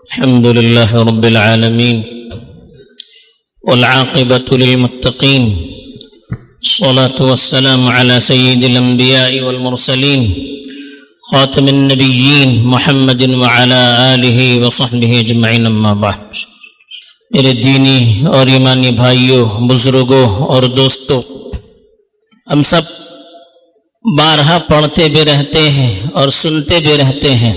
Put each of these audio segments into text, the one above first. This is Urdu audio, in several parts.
الحمد لله رب العالمين والعاقبة للمتقين الصلاة والسلام على سيد الأنبياء والمرسلين خاتم النبيين محمد وعلى آلہ وصحبہ اجمعین اما بعد۔ میرے دینی اور ایمانی بھائیوں، بزرگوں اور دوستوں، ہم سب بارہا پڑھتے بھی رہتے ہیں اور سنتے بھی رہتے ہیں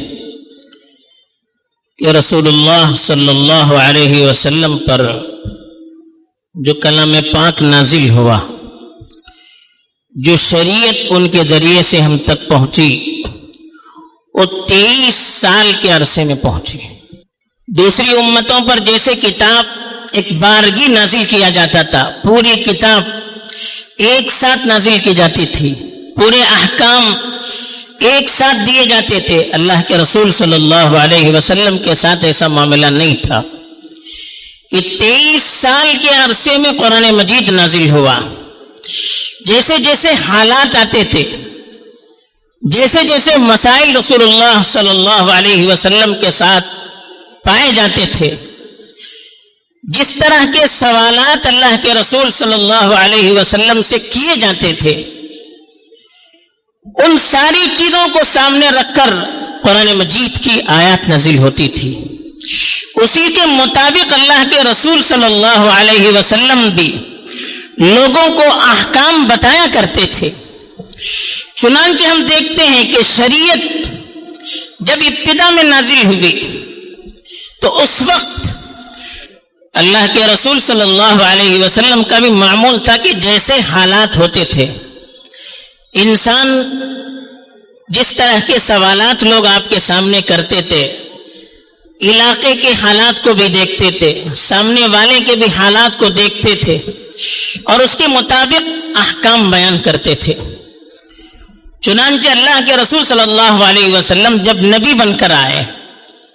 کہ رسول اللہ صلی اللہ علیہ وسلم پر جو کلام پاک نازل ہوا، جو شریعت ان کے ذریعے سے ہم تک پہنچی، وہ 23 سال کے عرصے میں پہنچی۔ دوسری امتوں پر جیسے کتاب ایک بارگی نازل کیا جاتا تھا، پوری کتاب ایک ساتھ نازل کی جاتی تھی، پورے احکام ایک ساتھ دیے جاتے تھے، اللہ کے رسول صلی اللہ علیہ وسلم کے ساتھ ایسا معاملہ نہیں تھا کہ 23 سال کے عرصے میں قرآن مجید نازل ہوا۔ جیسے جیسے حالات آتے تھے، جیسے جیسے مسائل رسول اللہ صلی اللہ علیہ وسلم کے ساتھ پائے جاتے تھے، جس طرح کے سوالات اللہ کے رسول صلی اللہ علیہ وسلم سے کیے جاتے تھے، ان ساری چیزوں کو سامنے رکھ کر قرآن مجید کی آیات نازل ہوتی تھی۔ اسی کے مطابق اللہ کے رسول صلی اللہ علیہ وسلم بھی لوگوں کو احکام بتایا کرتے تھے۔ چنانچہ ہم دیکھتے ہیں کہ شریعت جب ابتدا میں نازل ہوئی تو اس وقت اللہ کے رسول صلی اللہ علیہ وسلم کا بھی معمول تھا کہ جیسے حالات ہوتے تھے، انسان جس طرح کے سوالات لوگ آپ کے سامنے کرتے تھے، علاقے کے حالات کو بھی دیکھتے تھے، سامنے والے کے بھی حالات کو دیکھتے تھے اور اس کے مطابق احکام بیان کرتے تھے۔ چنانچہ اللہ کے رسول صلی اللہ علیہ وسلم جب نبی بن کر آئے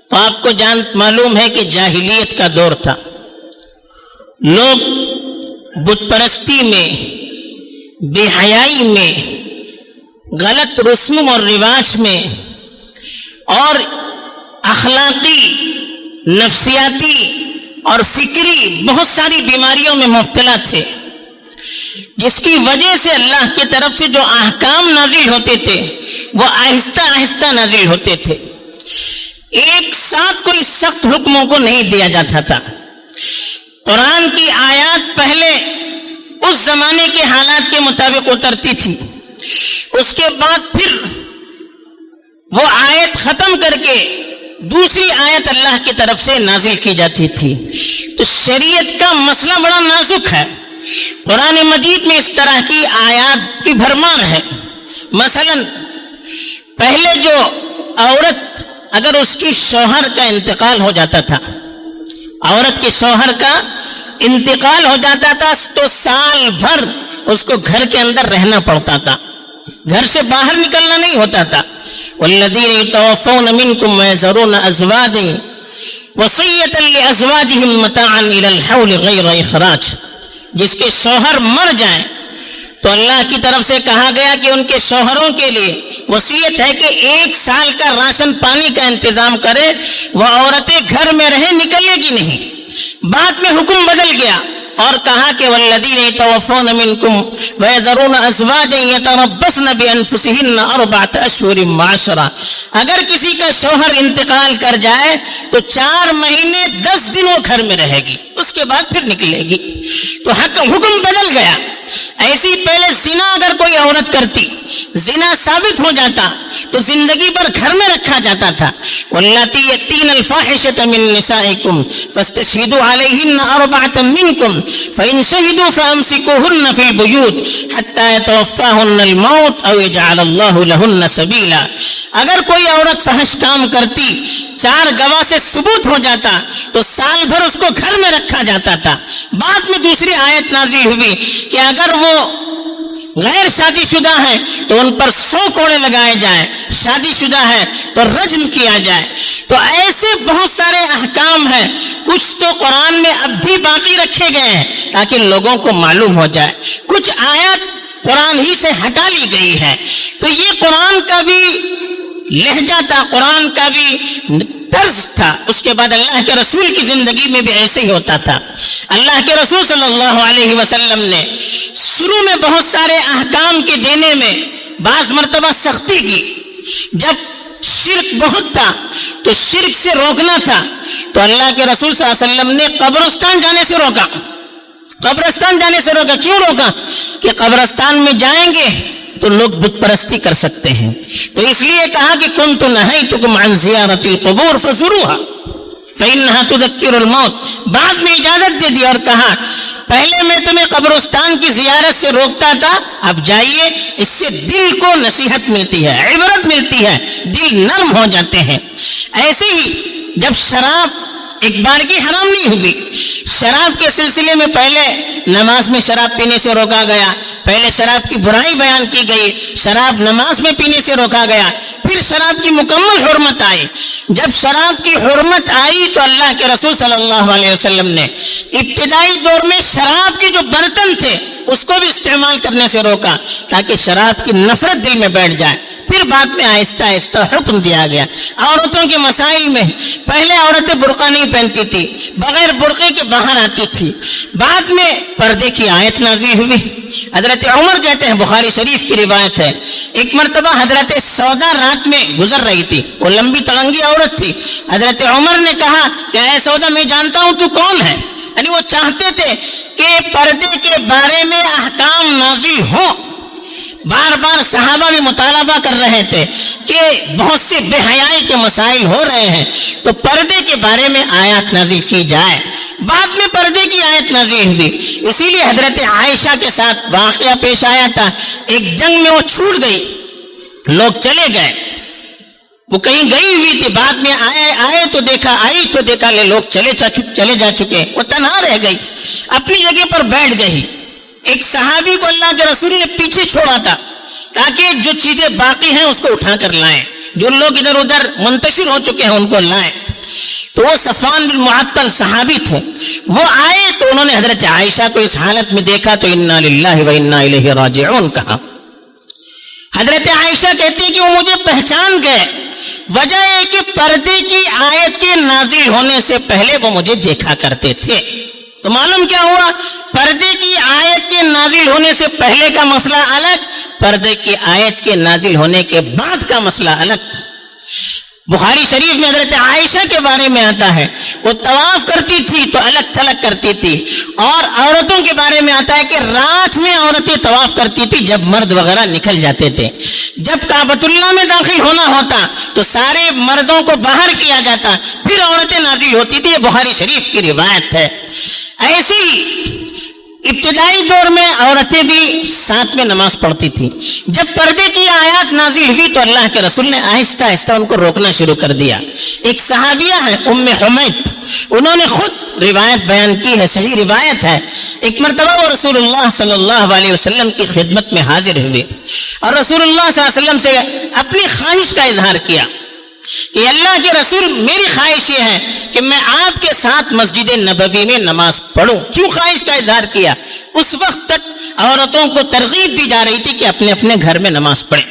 تو آپ کو معلوم ہے کہ جاہلیت کا دور تھا، لوگ بت پرستی میں، بے حیائی میں، غلط رسوم اور رواج میں اور اخلاقی، نفسیاتی اور فکری بہت ساری بیماریوں میں مبتلا تھے، جس کی وجہ سے اللہ کی طرف سے جو احکام نازل ہوتے تھے وہ آہستہ آہستہ نازل ہوتے تھے، ایک ساتھ کوئی سخت حکموں کو نہیں دیا جاتا تھا۔ قرآن کی آیات پہلے اس زمانے کے حالات کے مطابق اترتی تھی، اس کے بعد پھر وہ آیت ختم کر کے دوسری آیت اللہ کی طرف سے نازل کی جاتی تھی۔ تو شریعت کا مسئلہ بڑا نازک ہے، قرآن مجید میں اس طرح کی آیات کی بھرمار ہے۔ مثلا پہلے جو عورت اگر اس کی شوہر کا انتقال ہو جاتا تھا، عورت کے شوہر کا انتقال ہو جاتا تھا تو سال بھر اس کو گھر کے اندر رہنا پڑتا تھا، گھر سے باہر نکلنا نہیں ہوتا تھا۔ والذین یتوفون منکم ویذرون ازواجا وصیۃ لازواجہم متاعا الی الحول غیر اخراج، جس کے شوہر مر جائیں تو اللہ کی طرف سے کہا گیا کہ ان کے شوہروں کے لیے وصیت ہے کہ 1 سال کا راشن پانی کا انتظام کرے، وہ عورتیں گھر میں رہیں، نکلے گی نہیں۔ بعد میں حکم بدل گیا اور کہا کہ والذین یتوفون منکم ویذرون ازواجا یتربصن بانفسہن 4 اشہر و10، اگر کسی کا شوہر انتقال کر جائے تو 4 مہینے 10 دن وہ گھر میں رہے گی، اس کے بعد پھر نکلے گی۔ تو حکم بدل گیا۔ ایسی پہلے زنا اگر کوئی عورت کرتی، زنا ثابت ہو جاتا تو زندگی بھر گھر میں رکھا جاتا تھا۔ واللاتی یاتین الفاحشۃ من نسائکم فاستشہدوا علیہن 4 منکم فإن شہدوا فامسکوہن فی البیوت حتی یتوفاہن الموت او یجعل اللہ لہن سبیلا۔ اگر کوئی عورت فحش کام کرتی، 4 گواہ سے ثبوت ہو جاتا تو سال بھر اس کو گھر میں رکھا جاتا تھا۔ بعد میں دوسری آیت نازل ہوئی کہ اگر وہ غیر شادی شدہ ہے تو ان پر 100 کوڑے لگائے جائیں، شادی شدہ ہے تو رجم کیا جائے۔ تو ایسے بہت سارے احکام ہیں، کچھ تو قرآن میں اب بھی باقی رکھے گئے ہیں تاکہ لوگوں کو معلوم ہو جائے، کچھ آیات قرآن ہی سے ہٹا لی گئی ہے۔ تو یہ قرآن کا بھی لہجہ تھا، قرآن کا بھی طرز تھا، اس کے بعد اللہ کے رسول کی زندگی میں بھی ایسے ہی ہوتا تھا۔ اللہ کے رسول صلی اللہ علیہ وسلم نے شروع میں بہت سارے احکام کے دینے میں بعض مرتبہ سختی کی۔ جب شرک بہت تھا تو شرک سے روکنا تھا، تو اللہ کے رسول صلی اللہ علیہ وسلم نے قبرستان جانے سے روکا۔ قبرستان جانے سے روکا، کیوں روکا؟ کہ قبرستان میں جائیں گے تو لوگ بت پرستی کر سکتے ہیں، تو اس لیے کہا کہ کنت نہیتکم عن زیارت القبور فزوروها فإنها تذکر الموت۔ بعد میں اجازت دے دی اور کہا پہلے میں تمہیں قبرستان کی زیارت سے روکتا تھا، اب جائیے، اس سے دل کو نصیحت ملتی ہے، عبرت ملتی ہے، دل نرم ہو جاتے ہیں۔ ایسے ہی جب شراب ایک بار کی حرام نہیں ہوگی، شراب کے سلسلے میں پہلے نماز میں شراب پینے سے روکا گیا، پہلے شراب کی برائی بیان کی گئی، شراب نماز میں پینے سے روکا گیا، پھر شراب کی مکمل حرمت آئی۔ جب شراب کی حرمت آئی تو اللہ کے رسول صلی اللہ علیہ وسلم نے ابتدائی دور میں شراب کے جو برتن تھے اس کو بھی استعمال کرنے سے روکا تاکہ شراب کی نفرت دل میں بیٹھ جائے۔ پھر بعد میں آہستہ آہستہ حکم دیا گیا۔ عورتوں کے مسائل میں پہلے عورتیں برقع نہیں پہنتی تھی، بغیر برقعے کے باہر آتی تھی، بعد میں پردے کی آیت نازل ہوئی۔ حضرت عمر کہتے ہیں، بخاری شریف کی روایت ہے، ایک مرتبہ حضرت سودا رات میں گزر رہی تھی، وہ لمبی تڑنگی عورت تھی۔ حضرت عمر نے کہا کہ اے سودا، میں جانتا ہوں تو کون ہے، یعنی وہ چاہتے تھے کہ پردے کے بارے میں احکام نازل ہوں۔ بار بار صحابہ بھی مطالبہ کر رہے تھے کہ بہت سے بے حیائی کے مسائل ہو رہے ہیں تو پردے کے بارے میں آیات نازل کی جائے۔ بعد میں پردے کی آیت نازل ہوئی، اسی لیے حضرت عائشہ کے ساتھ واقعہ پیش آیا تھا، ایک جنگ میں وہ چھوٹ گئی، لوگ چلے گئے، وہ کہیں گئی ہوئی تھی، بعد میں آئی تو دیکھا لوگ چلے جا چکے، وہ تنہا رہ گئی، اپنی جگہ پر بیٹھ گئی۔ ایک صحابی کو اللہ کے رسول نے پیچھے چھوڑا تھا تاکہ جو چیزیں باقی ہیں اس کو اٹھا کر لائیں، جو لوگ ادھر ادھر منتشر ہو چکے ہیں ان کو لائیں۔ تو وہ صفوان بن معطل صحابی تھے، وہ آئے تو انہوں نے حضرت عائشہ کو اس حالت میں دیکھا تو انا للہ و انا الیہ راجعون کہا۔ حضرت عائشہ کہتی ہیں کہ وہ مجھے پہچان گئے، وجہ ہے کہ پردے کی آیت کے نازل ہونے سے پہلے وہ مجھے دیکھا کرتے تھے۔ تو معلوم کیا ہوا، پردے کی آیت کے نازل ہونے سے پہلے کا مسئلہ الگ، پردے کی آیت کے نازل ہونے کے بعد کا مسئلہ الگ۔ بخاری شریف میں حضرت عائشہ کے بارے میں آتا ہے، وہ طواف کرتی تھی تو الگ تھلگ کرتی تھی، اور عورتوں کے بارے میں آتا ہے کہ رات میں عورتیں طواف کرتی تھی جب مرد وغیرہ نکل جاتے تھے، جب کعبۃ اللہ میں داخل ہونا ہوتا تو سارے مردوں کو باہر کیا جاتا، پھر عورتیں نازل ہوتی تھی۔ یہ بخاری شریف کی روایت ہے۔ ایسے ہی ابتدائی دور میں عورتیں بھی ساتھ میں نماز پڑھتی تھی، جب پردے کی آیات نازل ہوئی تو اللہ کے رسول نے آہستہ آہستہ ان کو روکنا شروع کر دیا۔ ایک صحابیہ ہے ام حمید، انہوں نے خود روایت بیان کی ہے، صحیح روایت ہے، ایک مرتبہ وہ رسول اللہ صلی اللہ علیہ وسلم کی خدمت میں حاضر ہوئے اور رسول اللہ صلی اللہ علیہ وسلم سے اپنی خواہش کا اظہار کیا کہ اللہ کے رسول، میری خواہش یہ ہے کہ میں آپ کے ساتھ مسجد نبوی میں نماز پڑھوں۔ کیوں خواہش کا اظہار کیا؟ اس وقت تک عورتوں کو ترغیب دی جا رہی تھی کہ اپنے اپنے گھر میں نماز پڑھیں،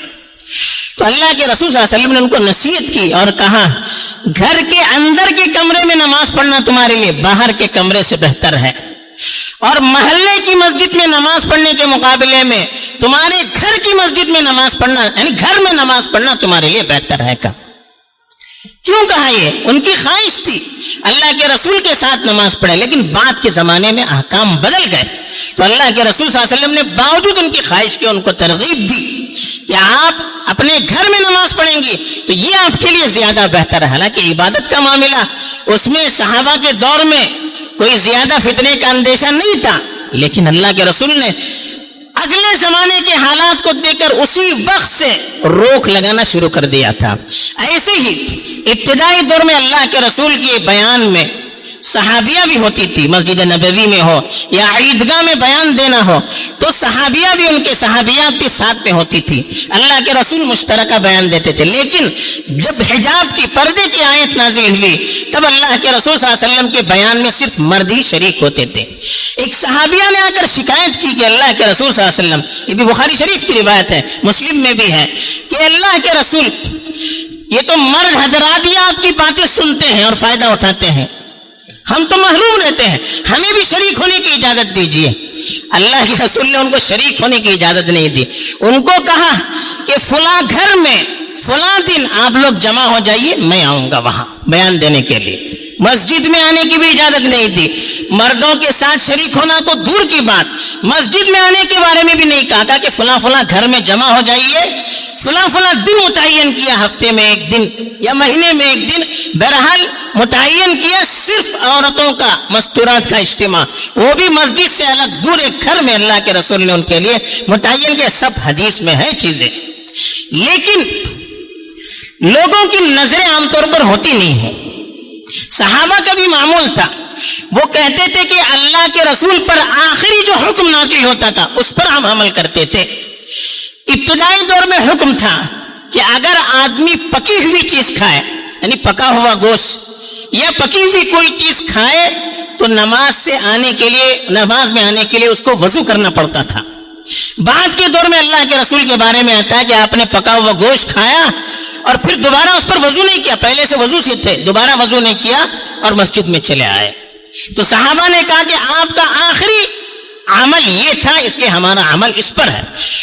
تو اللہ کے رسول صلی اللہ علیہ وسلم نے ان کو نصیحت کی اور کہا گھر کے اندر کے کمرے میں نماز پڑھنا تمہارے لیے باہر کے کمرے سے بہتر ہے، اور محلے کی مسجد میں نماز پڑھنے کے مقابلے میں تمہارے گھر کی مسجد میں نماز پڑھنا، یعنی گھر میں نماز پڑھنا تمہارے لیے بہتر ہے۔ کیوں کہا؟ یہ ان کی خواہش تھی اللہ کے رسول کے ساتھ نماز پڑھے، لیکن بعد کے زمانے میں احکام بدل گئے تو اللہ کے رسول صلی اللہ علیہ وسلم نے باوجود ان کی خواہش کے ان کو ترغیب دی کہ آپ اپنے گھر میں نماز پڑھیں گی تو یہ آپ کے لیے زیادہ بہتر ہے۔ حالانکہ عبادت کا معاملہ اس میں صحابہ کے دور میں کوئی زیادہ فتنے کا اندیشہ نہیں تھا، لیکن اللہ کے رسول نے اگلے زمانے کے حالات کو دیکھ کر اسی وقت سے روک لگانا شروع کر دیا تھا۔ ایسے ہی ابتدائی دور میں اللہ کے رسول کے بیان میں صحابیہ بھی ہوتی تھی، مسجد نبوی میں ہو یا عیدگاہ میں بیان دینا ہو تو صحابیہ بھی، ان کے صحابیات بھی ساتھ میں ہوتی تھی، اللہ کے رسول مشترکہ بیان دیتے تھے۔ لیکن جب حجاب کی، پردے کی آیت نازل ہوئی تب اللہ کے رسول صلی اللہ علیہ وسلم کے بیان میں صرف مرد ہی شریک ہوتے تھے۔ ایک صحابیہ نے آ کر شکایت کی کہ اللہ کے رسول صلی اللہ علیہ وسلم، یہ بھی بخاری شریف کی روایت ہے، مسلم میں بھی ہے، کہ اللہ کے رسول یہ تو مرد حضرات ہی آپ کی باتیں سنتے ہیں اور فائدہ اٹھاتے ہیں، ہم تو محروم رہتے ہیں، ہمیں بھی شریک ہونے کی اجازت دیجیے۔ اللہ کے رسول نے ان کو شریک ہونے کی اجازت نہیں دی، ان کو کہا کہ فلاں گھر میں فلاں دن آپ لوگ جمع ہو جائیے، میں آؤں گا وہاں بیان دینے کے لیے۔ مسجد میں آنے کی بھی اجازت نہیں دی، مردوں کے ساتھ شریک ہونا تو دور کی بات، مسجد میں آنے کے بارے میں بھی نہیں کہا کہ فلاں فلاں گھر میں جمع ہو جائیے، فلاں فلاں دن متعین کیا، ہفتے میں ایک دن یا مہینے میں ایک دن، بہرحال متعین کیا صرف عورتوں کا مستورات کا اجتماع، وہ بھی مسجد سے الگ دور ایک گھر میں اللہ کے رسول نے ان کے لیے متعین کیا۔ سب حدیث میں ہے چیزیں، لیکن لوگوں کی نظریں عام طور پر ہوتی نہیں ہیں۔ صحابہ کا بھی معمول تھا، وہ کہتے تھے کہ اللہ کے رسول پر آخری جو حکم نازل ہوتا تھا اس پر ہم عمل کرتے تھے۔ ابتدائی دور میں حکم تھا کہ اگر آدمی پکی ہوئی چیز کھائے، یعنی پکا ہوا گوشت یا پکی ہوئی کوئی چیز کھائے تو نماز میں آنے کے لیے اس کو وضو کرنا پڑتا تھا۔ بعد کے دور میں اللہ کے رسول کے بارے میں آتا ہے کہ آپ نے پکا ہوا گوشت کھایا اور پھر دوبارہ اس پر وضو نہیں کیا، پہلے سے وضو سے تھے، دوبارہ وضو نہیں کیا اور مسجد میں چلے آئے۔ تو صحابہ نے کہا کہ آپ کا آخری عمل یہ تھا، اس لیے ہمارا عمل اس پر ہے۔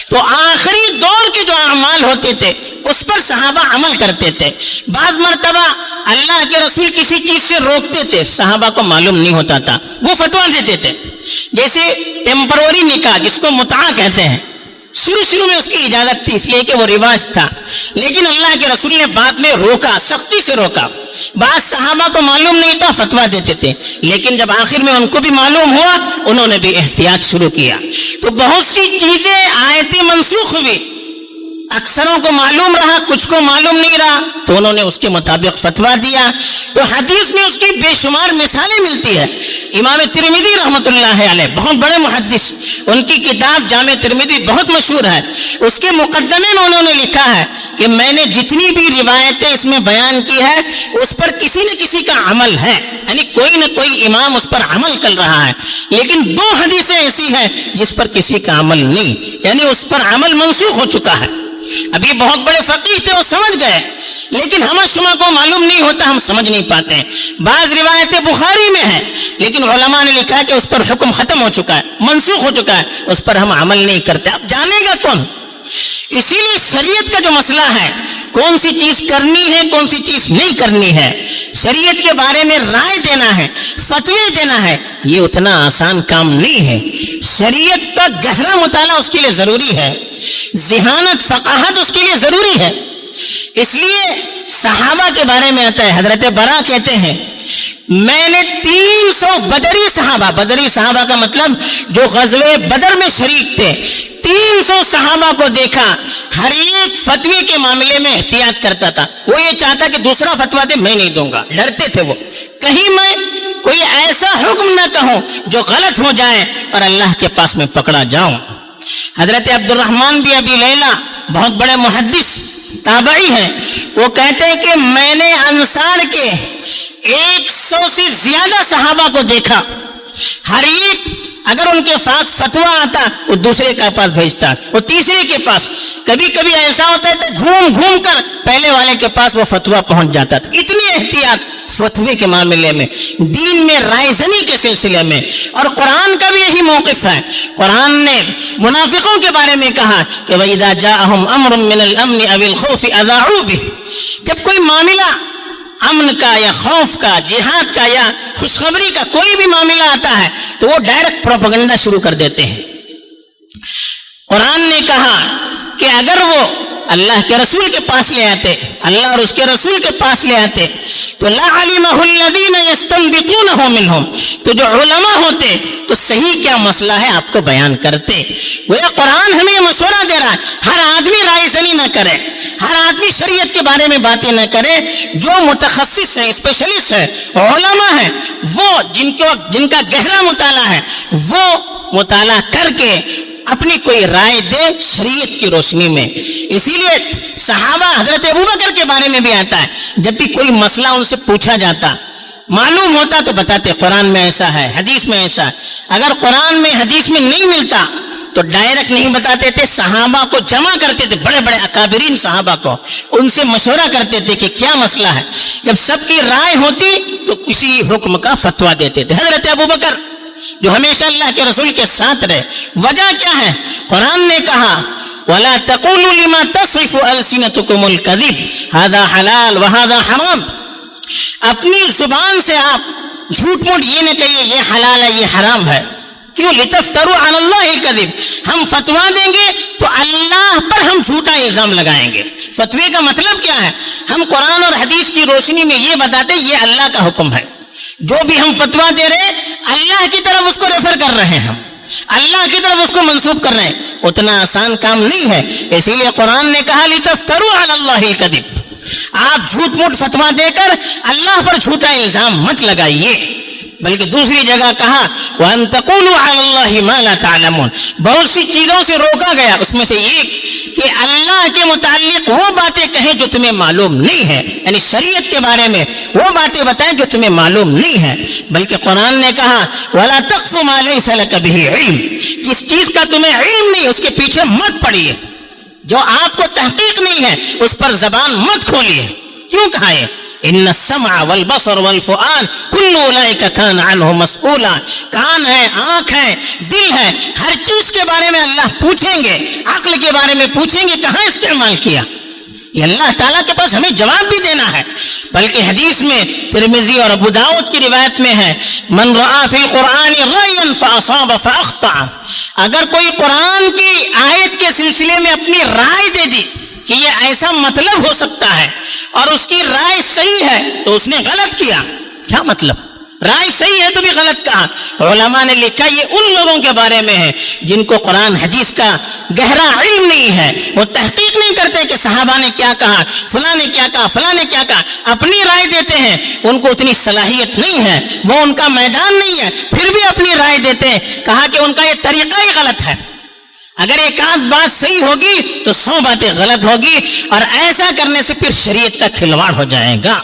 تو آخری دور کے جو اعمال ہوتے تھے اس پر صحابہ عمل کرتے تھے۔ بعض مرتبہ اللہ کے رسول کسی چیز سے روکتے تھے، صحابہ کو معلوم نہیں ہوتا تھا، وہ فتویٰ دیتے تھے، جیسے ٹیمپروری نکاح جس کو متعہ کہتے ہیں، شروع میں اس کی اجازت تھی اس لیے کہ وہ رواج تھا، لیکن اللہ کے رسول نے بعد میں روکا، سختی سے روکا۔ بعض صحابہ کو معلوم نہیں تھا، فتویٰ دیتے تھے، لیکن جب آخر میں ان کو بھی معلوم ہوا انہوں نے بھی احتیاط شروع کیا۔ تو بہت سی چیزیں آیتیں منسوخ ہوئی، اکثروں کو معلوم رہا، کچھ کو معلوم نہیں رہا، تو انہوں نے اس کے مطابق فتویٰ دیا۔ تو حدیث میں اس کی بے شمار مثالیں ملتی ہے۔ امام ترمذی رحمۃ اللہ علیہ بہت بڑے محدث، ان کی کتاب جامع ترمذی بہت مشہور ہے، اس کے مقدمے میں انہوں نے لکھا ہے کہ میں نے جتنی بھی روایتیں اس میں بیان کی ہے اس پر کسی نہ کسی کا عمل ہے، یعنی کوئی نہ کوئی امام اس پر عمل کر رہا ہے، لیکن 2 حدیثیں ایسی ہیں جس پر کسی کا عمل نہیں، یعنی اس پر عمل منسوخ ہو چکا ہے۔ ابھی بہت بڑے فقیہ تھے، وہ سمجھ گئے، لیکن ہم شما کو معلوم نہیں ہوتا، ہم سمجھ نہیں پاتے ہیں۔ بعض روایتیں بخاری میں ہیں لیکن علماء نے لکھا ہے کہ اس پر حکم ختم ہو چکا ہے، منسوخ ہو چکا ہے، اس پر ہم عمل نہیں کرتے۔ اب جانے گا کون؟ اسی لیے شریعت کا جو مسئلہ ہے، کون سی چیز کرنی ہے کون سی چیز نہیں کرنی ہے، شریعت کے بارے میں رائے دینا ہے، فتوی دینا ہے، یہ اتنا آسان کام نہیں ہے۔ شریعت کا گہرا مطالعہ اس کے لیے ضروری ہے، ذہانت فقاہت اس کے لیے ضروری ہے۔ اس لیے صحابہ کے بارے میں آتا ہے، حضرت برا کہتے ہیں میں نے 300 بدری صحابہ کا مطلب جو غزوہ بدر میں شریک تھے، 300 صحابہ کو دیکھا، ہر ایک فتوی کے معاملے میں احتیاط کرتا تھا، وہ یہ چاہتا کہ دوسرا فتویٰ دے، میں نہیں دوں گا، ڈرتے تھے وہ، کہیں میں کوئی ایسا حکم نہ کہوں جو غلط ہو جائے اور اللہ کے پاس میں پکڑا جاؤں۔ حضرت عبد الرحمن بن ابی لیلہ بہت بڑے محدث تابعی ہیں، وہ کہتے ہیں کہ میں نے انصار کے 100 سے زیادہ صحابہ کو دیکھا، ہر ایک اگر ان کے پاس فتویٰ آتا وہ دوسرے کے پاس بھیجتا، وہ تیسرے کے پاس، کبھی کبھی ایسا ہوتا ہے گھوم گھوم کر پہلے والے کے پاس وہ فتویٰ پہنچ جاتا تھا۔ اتنی احتیاط فتوے کے معاملے میں، دین میں رائے زنی کے سلسلے میں، اور قرآن کا بھی یہی موقف ہے۔ قرآن نے منافقوں کے بارے میں کہا کہ وَإِذَا جَاءَهُمْ أَمْرٌ مِّنَ الْأَمْنِ أَوِ الْخَوْفِ أَذَاعُوا بِهِ، جب کوئی معاملہ امن کا یا خوف کا، جہاد کا یا خوشخبری کا کوئی بھی معاملہ آتا ہے تو وہ ڈائریکٹ پروپیگنڈا شروع کر دیتے ہیں۔ قرآن نے کہا کہ اگر وہ اللہ کے رسول کے پاس لے آتے، اللہ اور اس کے رسول کے پاس لے آتے تو لَعَلِمَهُ الَّذِينَ يَسْتَنبِطُونَهُ مِنْهُمْ، تو جو علماء ہوتے تو صحیح کیا مسئلہ ہے آپ کو بیان کرتے۔ وہ قرآن ہمیں مشورہ دے رہا ہے، ہر آدمی رائے زنی نہ کرے، ہر آدمی شریعت کے بارے میں باتیں نہ کرے، جو متخصص ہیں، اسپیشلسٹ ہیں، علماء ہیں، وہ جن کا گہرا مطالعہ ہے، وہ مطالعہ کر کے اپنی کوئی رائے دے شریعت کی روشنی میں۔ اسی لیے صحابہ حضرت ابوبکر کے بارے میں بھی آتا ہے، جب بھی کوئی مسئلہ ان سے پوچھا جاتا، معلوم ہوتا تو بتاتے قرآن میں ایسا ہے، حدیث میں ایسا ہے، اگر قرآن میں حدیث میں نہیں ملتا تو ڈائریکٹ نہیں بتاتے تھے، صحابہ کو جمع کرتے تھے، بڑے بڑے اکابرین صحابہ کو، ان سے مشورہ کرتے تھے کہ کیا مسئلہ ہے. جب سب کی رائے ہوتی تو کسی حکم کا فتویٰ دیتے تھے. حضرت ابوبکر جو ہمیشہ اللہ کے رسول کے ساتھ رہے، وجہ کیا ہے؟ قرآن نے کہا وَلَا تَقُولُوا لِمَا تَصِفُ أَلْسِنَتُكُمُ الْكَذِبَ هَذَا حَلَالٌ وَهَذَا حَرَامٌ. اپنی زبان سے آپ جھوٹ موٹ یہ نہ کہیے یہ حلال ہے یہ حرام ہے. کیوں؟ لِتَفْتَرُوا عَلَى اللَّهِ الْكَذِبَ. ہم فتویٰ دیں گے تو اللہ پر ہم جھوٹا الزام لگائیں گے. فتوے کا مطلب کیا ہے؟ ہم قرآن اور حدیث کی روشنی میں یہ بتاتے یہ اللہ کا حکم ہے. جو بھی ہم فتویٰ دے رہے اللہ کی طرف اس کو ریفر کر رہے ہیں، ہم اللہ کی طرف اس کو منسوب کر رہے ہیں. اتنا آسان کام نہیں ہے. اسی لیے قرآن نے کہا لِتَفْتَرُوا عَلَى اللَّهِ الْكَذِبَ. آپ جھوٹ موٹ فتویٰ دے کر اللہ پر جھوٹا الزام مت لگائیے. بلکہ دوسری جگہ کہا وَأَن تَقُولُوا عَلَى اللَّهِ مَا لَا تَعْلَمُونَ. بہت سی چیزوں سے روکا گیا، اس میں سے ایک کہ اللہ کے متعلق وہ باتیں کہیں جو تمہیں معلوم نہیں ہے، یعنی شریعت کے بارے میں وہ باتیں بتائیں جو تمہیں معلوم نہیں ہے. بلکہ قرآن نے کہا وَلَا تَقْفُ مَا لَيْسَ لَكَ بِهِ عِلْمٌ. جس چیز کا تمہیں علم نہیں اس کے پیچھے مت پڑیے، جو آپ کو تحقیق نہیں ہے اس پر زبان مت کھولیے. کیوں کہا ہے؟ ان السمع والبصر والفؤاد كل اولئک كان عنه مسئولا. کان ہے، آنکھ ہے، دل ہے، ہر چیز کے بارے میں اللہ پوچھیں گے. عقل کے بارے میں پوچھیں گے کہاں استعمال کیا. یہ اللہ تعالیٰ کے پاس ہمیں جواب بھی دینا ہے. بلکہ حدیث میں ترمذی اور ابو داؤد کی روایت میں ہے من رأى في القرآن رأيا فأصاب فأخطأ. اگر کوئی قرآن کی آیت کے سلسلے میں اپنی رائے دے دی کہ یہ ایسا مطلب ہو سکتا ہے اور اس کی رائے صحیح ہے تو اس نے غلط کیا. کیا مطلب؟ رائے صحیح ہے تو بھی غلط کہا. علماء نے لکھا یہ ان لوگوں کے بارے میں ہے جن کو قرآن حدیث کا گہرا علم نہیں ہے. وہ تحقیق نہیں کرتے کہ صحابہ نے کیا کہا، فلاں نے کیا کہا، فلاں نے کیا کہا، اپنی رائے دیتے ہیں. ان کو اتنی صلاحیت نہیں ہے، وہ ان کا میدان نہیں ہے، پھر بھی اپنی رائے دیتے ہیں. کہا کہ ان کا یہ طریقہ ہی غلط ہے. اگر ایک آدھ بات صحیح ہوگی تو 100 باتیں غلط ہوگی، اور ایسا کرنے سے پھر شریعت کا کھلواڑ ہو جائے گا.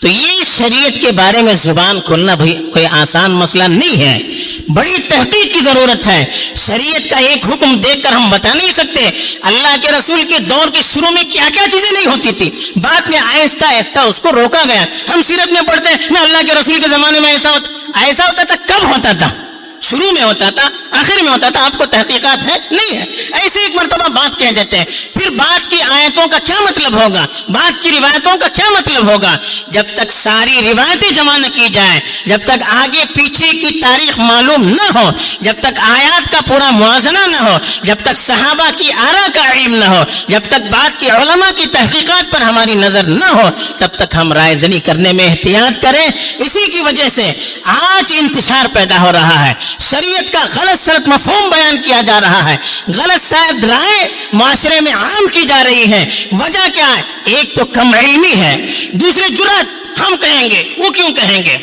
تو یہ شریعت کے بارے میں زبان کھولنا بھی کوئی آسان مسئلہ نہیں ہے، بڑی تحقیق کی ضرورت ہے. شریعت کا ایک حکم دیکھ کر ہم بتا نہیں سکتے اللہ کے رسول کے دور کے شروع میں کیا کیا چیزیں نہیں ہوتی تھی. بعد میں آہستہ آہستہ اس کو روکا گیا. ہم سیرت میں پڑھتے ہیں نہ اللہ کے رسول کے زمانے میں ایسا ہوتا تھا. کب ہوتا تھا؟ شروع میں ہوتا تھا، آخر میں ہوتا تھا. آپ کو تحقیقات ہے نہیں ہے، ایسے ایک مرتبہ بات کہہ دیتے ہیں. پھر بات کی آیتوں کا کیا مطلب ہوگا، بات کی روایتوں کا کیا مطلب ہوگا. جب تک ساری روایتیں جمع نہ کی جائیں، جب تک آگے پیچھے کی تاریخ معلوم نہ ہو، جب تک آیات کا پورا موازنہ نہ ہو، جب تک صحابہ کی آراء کا علم نہ ہو، جب تک بات کی علماء کی تحقیقات پر ہماری نظر نہ ہو، تب تک ہم رائے زنی کرنے میں احتیاط کریں. اسی کی وجہ سے آج انتشار پیدا ہو رہا ہے. شریعت کا غلط سلط مفہوم بیان کیا جا رہا ہے، غلط شاید رائے معاشرے میں عام کی جا رہی ہے. وجہ کیا ہے؟ ایک تو کم علمی ہے، دوسرے جرأت. ہم کہیں گے، وہ کیوں کہیں گے،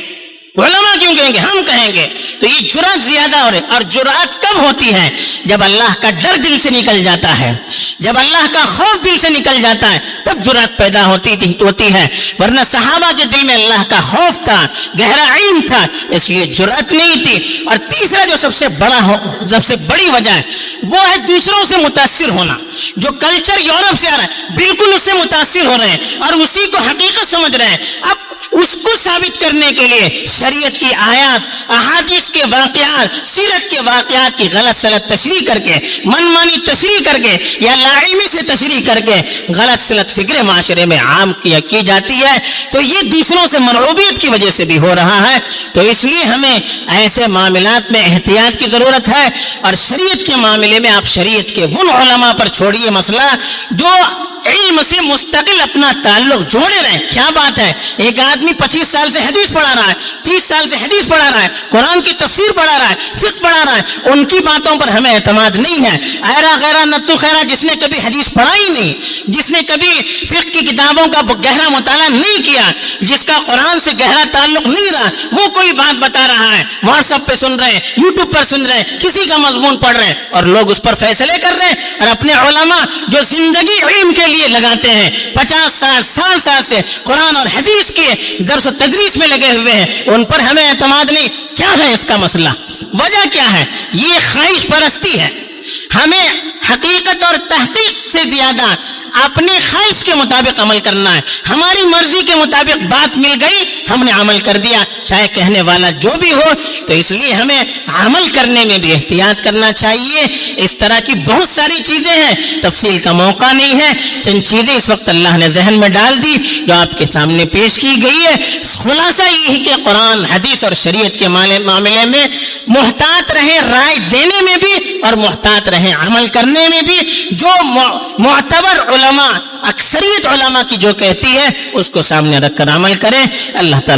علماء کیوں کہیں گے، ہم کہیں گے. تو یہ جرأت زیادہ ہو رہی. اور جرأت کب ہوتی ہے؟ جب اللہ کا ڈر دل سے نکل جاتا ہے، جب اللہ کا خوف دل سے نکل جاتا ہے تب جرأت پیدا ہوتی ہے. ورنہ صحابہ کے دل میں اللہ کا خوف تھا، گہرا علم تھا، اس لیے جرأت نہیں تھی. اور تیسرا جو سب سے بڑی وجہ ہے وہ ہے دوسروں سے متاثر ہونا. جو کلچر یورپ سے آ رہا ہے بالکل اس سے متاثر ہو رہے ہیں اور اسی کو حقیقت سمجھ رہے ہیں. اب اس کو ثابت کرنے کے لیے شریعت کی آیات، احادیث کے واقعات، سیرت کے واقعات کی غلط سلط تشریح کر کے، من مانی تشریح کر کے یا لاعلمی سے تشریح کر کے غلط سلط فکر معاشرے میں عام کی جاتی ہے. تو یہ دوسروں سے مرعوبیت کی وجہ سے بھی ہو رہا ہے. تو اس لیے ہمیں ایسے معاملات میں احتیاط کی ضرورت ہے. اور شریعت کے معاملے میں آپ شریعت کے ان علماء پر چھوڑیے مسئلہ جو علم سے مستقل اپنا تعلق جوڑے رہے. کیا بات ہے، ایک آدمی 25 سال سے حدیث پڑھا رہا ہے، 30 سال سے حدیث پڑھا رہا ہے، قرآن کی تفسیر پڑھا رہا ہے، فقہ پڑھا رہا ہے، ان کی باتوں پر ہمیں اعتماد نہیں ہے. ایرا غیرہ نتو خیرہ جس نے کبھی حدیث پڑھا ہی نہیں، جس نے کبھی فقہ کی کتابوں کا گہرا مطالعہ نہیں کیا، جس کا قرآن سے گہرا تعلق نہیں رہا، وہ کوئی بات بتا رہا ہے، واٹس ایپ پہ سن رہے ہیں، یوٹیوب پر سن رہے ہیں، کسی کا مضمون پڑھ رہے ہیں اور لوگ اس پر فیصلے کر رہے ہیں. اور اپنے علماء جو زندگی علم کے لیے لگاتے ہیں، 50 سال 60 سال سے قرآن اور حدیث کے درس و تدریس میں لگے ہوئے ہیں، ان پر ہمیں اعتماد نہیں. کیا ہے اس کا مسئلہ؟ وجہ کیا ہے؟ یہ خواہش پرستی ہے. ہمیں حقیقت اور تحقیق سے زیادہ اپنی خواہش کے مطابق عمل کرنا ہے. ہماری مرضی کے مطابق بات مل گئی، ہم نے عمل کر دیا، چاہے کہنے والا جو بھی ہو. تو اس لیے ہمیں عمل کرنے میں بھی احتیاط کرنا چاہیے. اس طرح کی بہت ساری چیزیں ہیں، تفصیل کا موقع نہیں ہے، چند چیزیں اس وقت اللہ نے ذہن میں ڈال دی جو آپ کے سامنے پیش کی گئی ہے. خلاصہ یہ کہ قرآن، حدیث اور شریعت کے معاملے میں محتاط رہیں، رائے دینے میں بھی اور محتاط رہیں عمل کرنے میں بھی. جو معتبر علماء، اکثریت علماء کی جو کہتی ہے اس کو سامنے رکھ کر عمل کریں. اللہ تعالیٰ